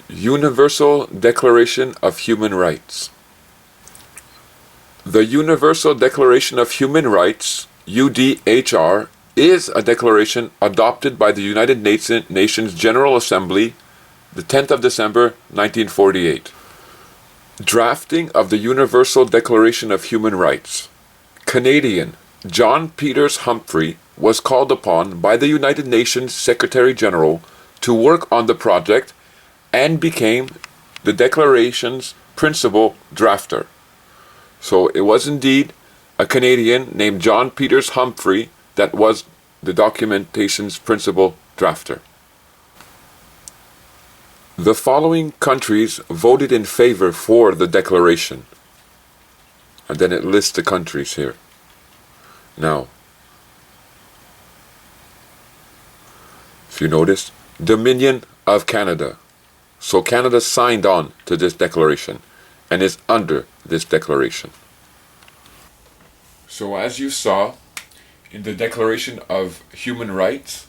Universal Declaration of Human Rights. The Universal Declaration of Human Rights, UDHR, is a declaration adopted by the United Nations General Assembly the 10th of December 1948. Drafting of the Universal Declaration of Human Rights. Canadian John Peters Humphrey was called upon by the United Nations Secretary General to work on the project and became the declaration's principal drafter. So it was indeed a Canadian named John Peters Humphrey that was the documentation's principal drafter. The following countries voted in favor for the declaration. And then it lists the countries here. Now, if you notice, Dominion of Canada. So Canada signed on to this declaration and is under this declaration. So as you saw in the Declaration of Human Rights,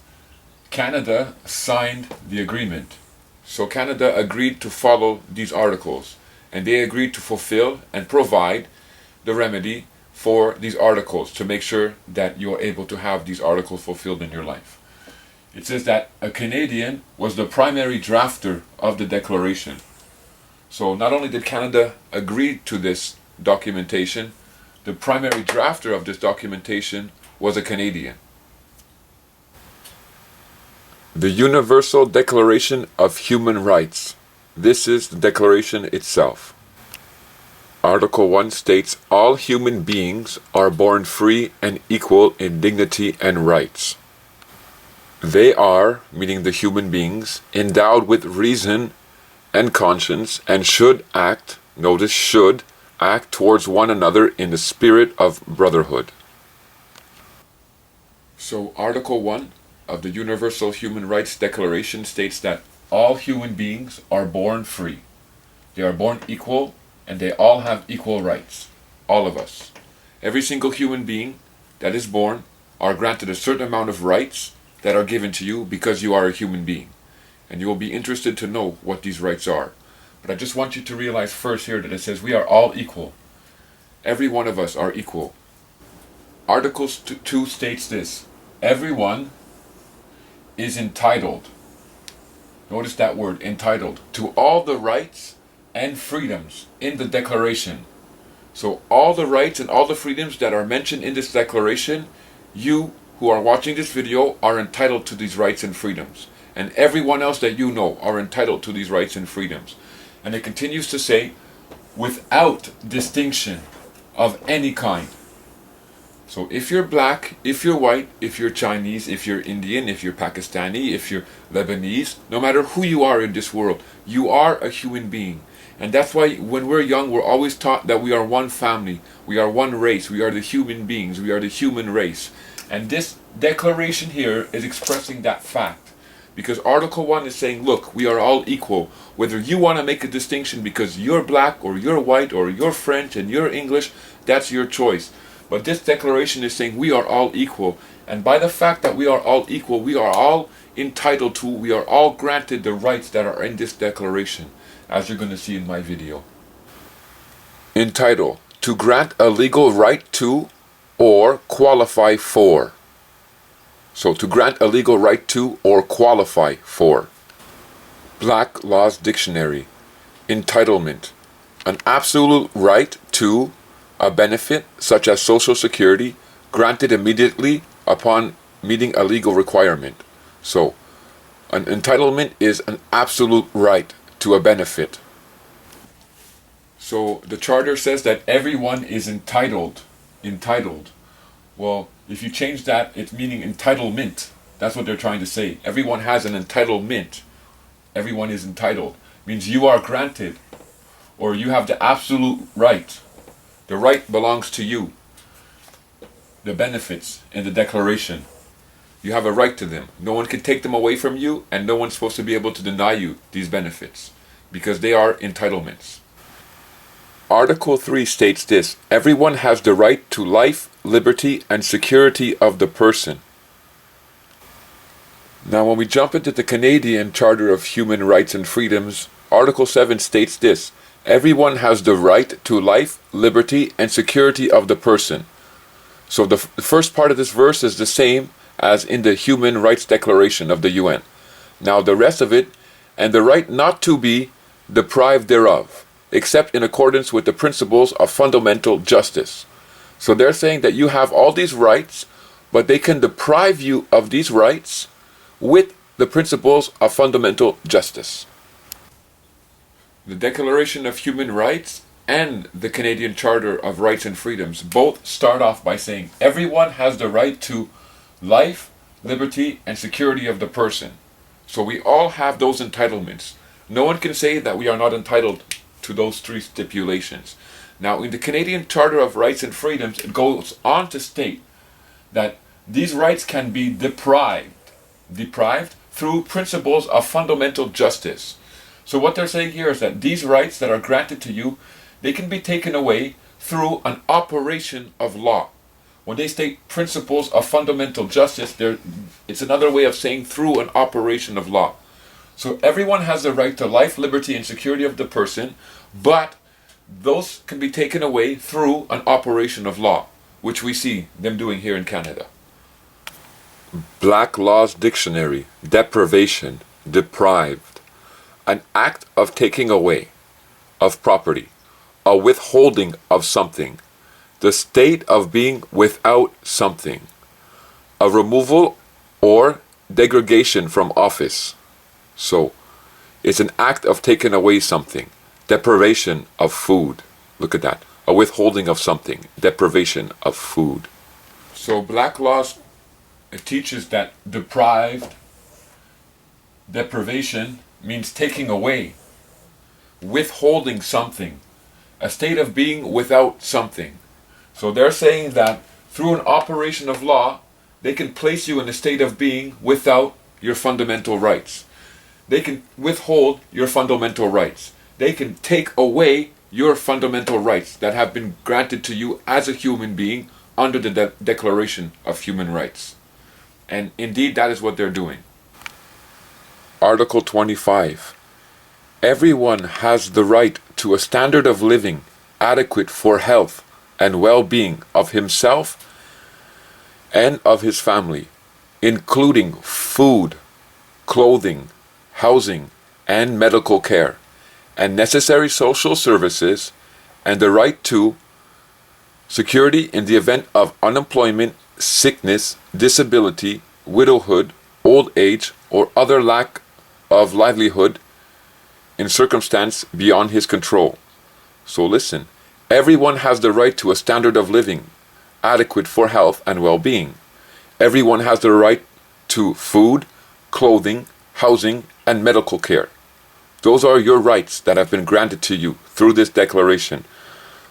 Canada signed the agreement. So Canada agreed to follow these articles, and they agreed to fulfill and provide the remedy for these articles to make sure that you're able to have these articles fulfilled in your life. It says that a Canadian was the primary drafter of the declaration. So not only did Canada agree to this documentation, the primary drafter of this documentation was a Canadian. The Universal Declaration of Human Rights. This is the declaration itself. Article 1 states, all human beings are born free and equal in dignity and rights. They are, meaning the human beings, endowed with reason and conscience and should act, notice should, act towards one another in the spirit of brotherhood. So Article 1 of the Universal Human Rights Declaration states that all human beings are born free. They are born equal and they all have equal rights. All of us. Every single human being that is born are granted a certain amount of rights that are given to you because you are a human being. And you will be interested to know what these rights are. But I just want you to realize first here that it says we are all equal. Every one of us are equal. Article 2 states this. Everyone is entitled, notice that word, entitled, to all the rights and freedoms in the declaration. So all the rights and all the freedoms that are mentioned in this declaration, you who are watching this video are entitled to these rights and freedoms. And everyone else that you know are entitled to these rights and freedoms. And it continues to say, without distinction of any kind. So if you're black, if you're white, if you're Chinese, if you're Indian, if you're Pakistani, if you're Lebanese, no matter who you are in this world, you are a human being. And that's why when we're young, we're always taught that we are one family, we are one race, we are the human beings, we are the human race. And this declaration here is expressing that fact. Because Article 1 is saying, look, we are all equal. Whether you want to make a distinction because you're black or you're white or you're French and you're English, that's your choice. But this declaration is saying we are all equal. And by the fact that we are all equal, we are all entitled to, we are all granted the rights that are in this declaration, as you're going to see in my video. Entitled, to grant a legal right to or qualify for. So to grant a legal right to or qualify for. Black Laws Dictionary. Entitlement, an absolute right to a benefit such as Social Security granted immediately upon meeting a legal requirement. So an entitlement is an absolute right to a benefit. So the Charter says that everyone is entitled. Entitled. Well, if you change that, it's meaning entitlement. That's what they're trying to say. Everyone has an entitlement. Everyone is entitled. Means you are granted, or you have the absolute right. The right belongs to you. The benefits in the declaration. You have a right to them. No one can take them away from you, and no one's supposed to be able to deny you these benefits, because they are entitlements. Article 3 states this: everyone has the right to life, liberty, and security of the person. Now when we jump into the Canadian Charter of Human Rights and Freedoms, Article 7 states this: everyone has the right to life, liberty, and security of the person. So the first part of this verse is the same as in the Human Rights Declaration of the UN. Now the rest of it, and the right not to be deprived thereof, except in accordance with the principles of fundamental justice. So they're saying that you have all these rights, but they can deprive you of these rights with the principles of fundamental justice. The Declaration of Human Rights and the Canadian Charter of Rights and Freedoms both start off by saying everyone has the right to life, liberty, and security of the person. So we all have those entitlements. No one can say that we are not entitled to those three stipulations. Now, in the Canadian Charter of Rights and Freedoms, it goes on to state that these rights can be deprived through principles of fundamental justice. So what they're saying here is that these rights that are granted to you, they can be taken away through an operation of law. When they state principles of fundamental justice, it's another way of saying through an operation of law. So everyone has the right to life, liberty, and security of the person, but those can be taken away through an operation of law, which we see them doing here in Canada. Black Laws Dictionary: deprivation, deprived, an act of taking away of property, a withholding of something, the state of being without something, a removal or degradation from office. So, it's an act of taking away something. Deprivation of food. Look at that. A withholding of something. Deprivation of food. So, black laws, it teaches that deprivation means taking away, withholding something, a state of being without something. So they're saying that through an operation of law, they can place you in a state of being without your fundamental rights. They can withhold your fundamental rights. They can take away your fundamental rights that have been granted to you as a human being under the Declaration of Human Rights. And indeed, that is what they're doing. Article 25. Everyone has the right to a standard of living adequate for health and well-being of himself and of his family, including food, clothing, housing, and medical care, and necessary social services, and the right to security in the event of unemployment, sickness, disability, widowhood, old age, or other lack of livelihood in circumstance beyond his control. So listen, everyone has the right to a standard of living adequate for health and well-being. Everyone has the right to food, clothing, housing, and medical care. Those are your rights that have been granted to you through this declaration.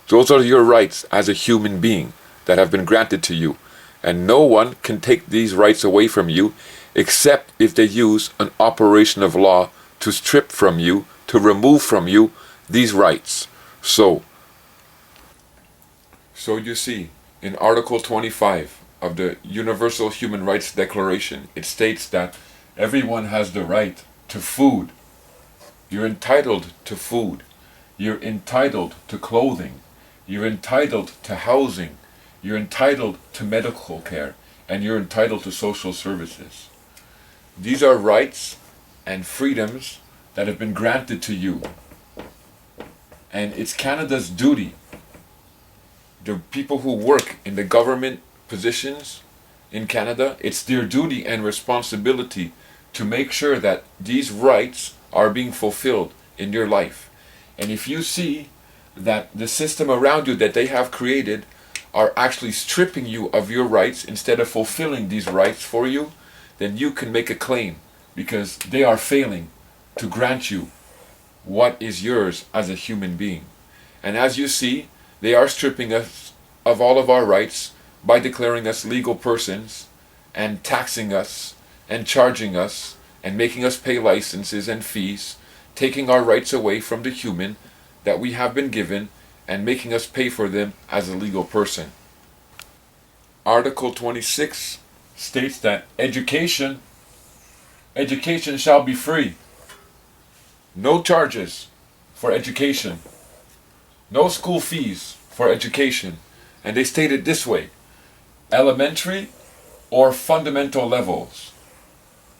Those are your rights as a human being that have been granted to you. And no one can take these rights away from you except if they use an operation of law to strip from you, to remove from you these rights. So you see, in Article 25 of the Universal Human Rights Declaration, it states that everyone has the right to food. You're entitled to food. You're entitled to clothing. You're entitled to housing. You're entitled to medical care. And you're entitled to social services. These are rights and freedoms that have been granted to you. And it's Canada's duty. The people who work in the government positions in Canada, it's their duty and responsibility to make sure that these rights are being fulfilled in your life. And if you see that the system around you that they have created are actually stripping you of your rights instead of fulfilling these rights for you, then you can make a claim because they are failing to grant you what is yours as a human being. And as you see, they are stripping us of all of our rights by declaring us legal persons and taxing us and charging us and making us pay licenses and fees, taking our rights away from the human that we have been given and making us pay for them as a legal person. Article 26 states that education shall be free. No charges for education. No school fees for education. And they state it this way: elementary or fundamental levels.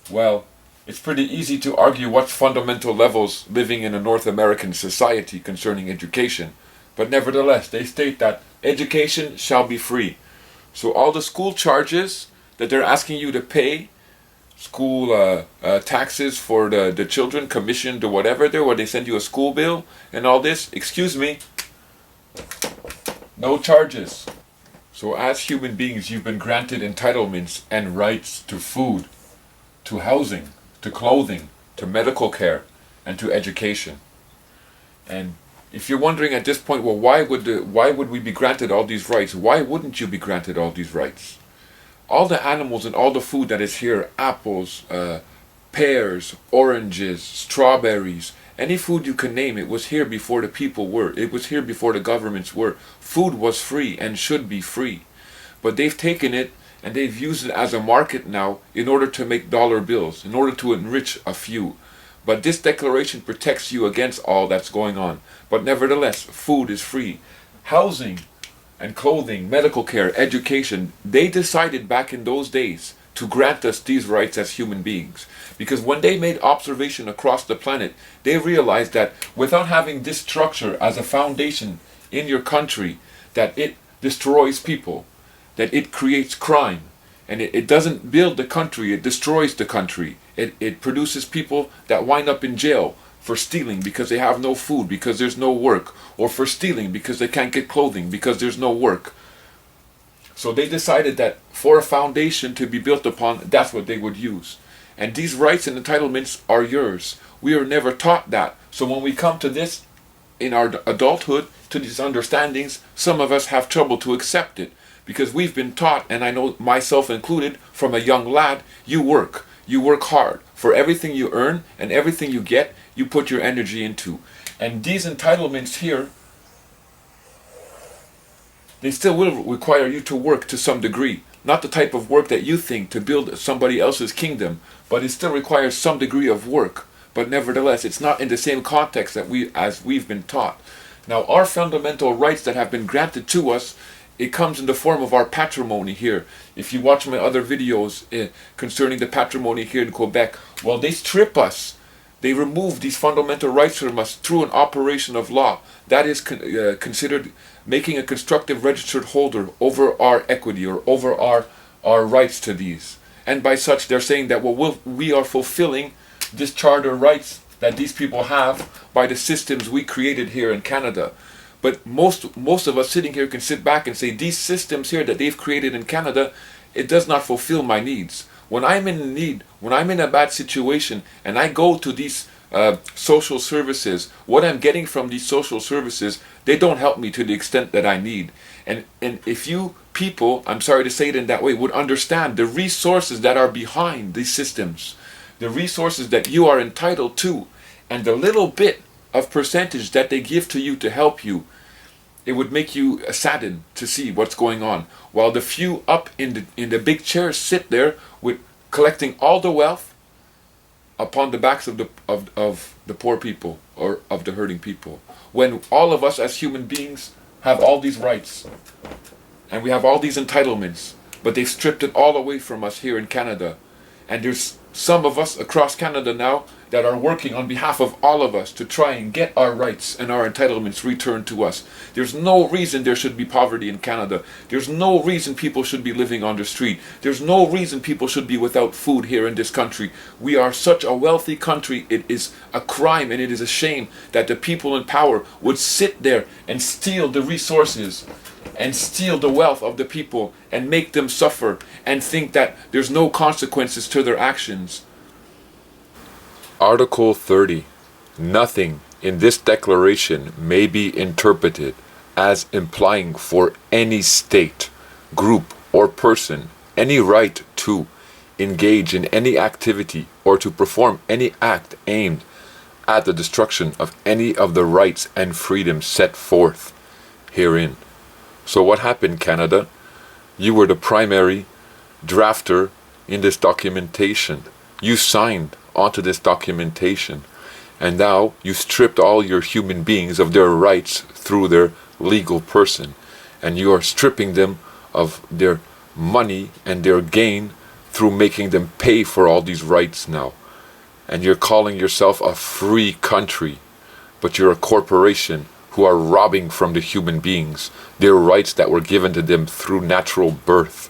Well, it's pretty easy to argue what's fundamental levels living in a North American society concerning education. But nevertheless, they state that education shall be free. So all the school charges that they're asking you to pay, school taxes for the children, commission to whatever there, where they send you a school bill and all this, excuse me, no charges. So as human beings, you've been granted entitlements and rights to food, to housing, to clothing, to medical care, and to education. And if you're wondering at this point, well, why would we be granted all these rights? Why wouldn't you be granted all these rights? All the animals and all the food that is here, apples, pears, oranges, strawberries, any food you can name, it was here before the people were. It was here before the governments were. Food was free and should be free. But they've taken it and they've used it as a market now in order to make dollar bills, in order to enrich a few. But this declaration protects you against all that's going on. But nevertheless, food is free. Housing and clothing, medical care, education, they decided back in those days to grant us these rights as human beings. Because when they made observation across the planet, they realized that without having this structure as a foundation in your country, that it destroys people, that it creates crime, and it doesn't build the country, it destroys the country. It produces people that wind up in jail for stealing because they have no food, because there's no work, or for stealing because they can't get clothing because there's no work. So they decided that for a foundation to be built upon, that's what they would use. And these rights and entitlements are yours. We are never taught that. So when we come to this in our adulthood, to these understandings, some of us have trouble to accept it. Because we've been taught, and I know myself included, from a young lad, you work. You work hard. For everything you earn and everything you get, you put your energy into. And these entitlements here, they still will require you to work to some degree. Not the type of work that you think to build somebody else's kingdom, but it still requires some degree of work. But nevertheless, it's not in the same context that we've been taught. Now, our fundamental rights that have been granted to us, it comes in the form of our patrimony here. If you watch my other videos concerning the patrimony here in Quebec, well, they strip us. They remove these fundamental rights from us through an operation of law. That is considered making a constructive registered holder over our equity or over our rights to these. And by such, they're saying that we are fulfilling this charter rights that these people have by the systems we created here in Canada. But most of us sitting here can sit back and say, these systems here that they've created in Canada, it does not fulfill my needs. When I'm in need, when I'm in a bad situation, and I go to these social services, what I'm getting from these social services, they don't help me to the extent that I need. And if you people, I'm sorry to say it in that way, would understand the resources that are behind these systems, the resources that you are entitled to, and the little bit of percentage that they give to you to help you, it would make you saddened to see what's going on, while the few up in the big chairs sit there with collecting all the wealth upon the backs of the poor people or of the hurting people. When all of us as human beings have all these rights and we have all these entitlements, but they've stripped it all away from us here in Canada. And there's some of us across Canada now that are working on behalf of all of us to try and get our rights and our entitlements returned to us. There's no reason there should be poverty in Canada. There's no reason people should be living on the street. There's no reason people should be without food here in this country. We are such a wealthy country. It is a crime and it is a shame that the people in power would sit there and steal the resources and steal the wealth of the people and make them suffer and think that there's no consequences to their actions. Article 30. Nothing in this declaration may be interpreted as implying for any state, group, or person any right to engage in any activity or to perform any act aimed at the destruction of any of the rights and freedoms set forth herein. So what happened, Canada? You were the primary drafter in this documentation. You signed onto this documentation. And now you stripped all your human beings of their rights through their legal person. And you are stripping them of their money and their gain through making them pay for all these rights now. And you're calling yourself a free country, but you're a corporation who are robbing from the human beings their rights that were given to them through natural birth.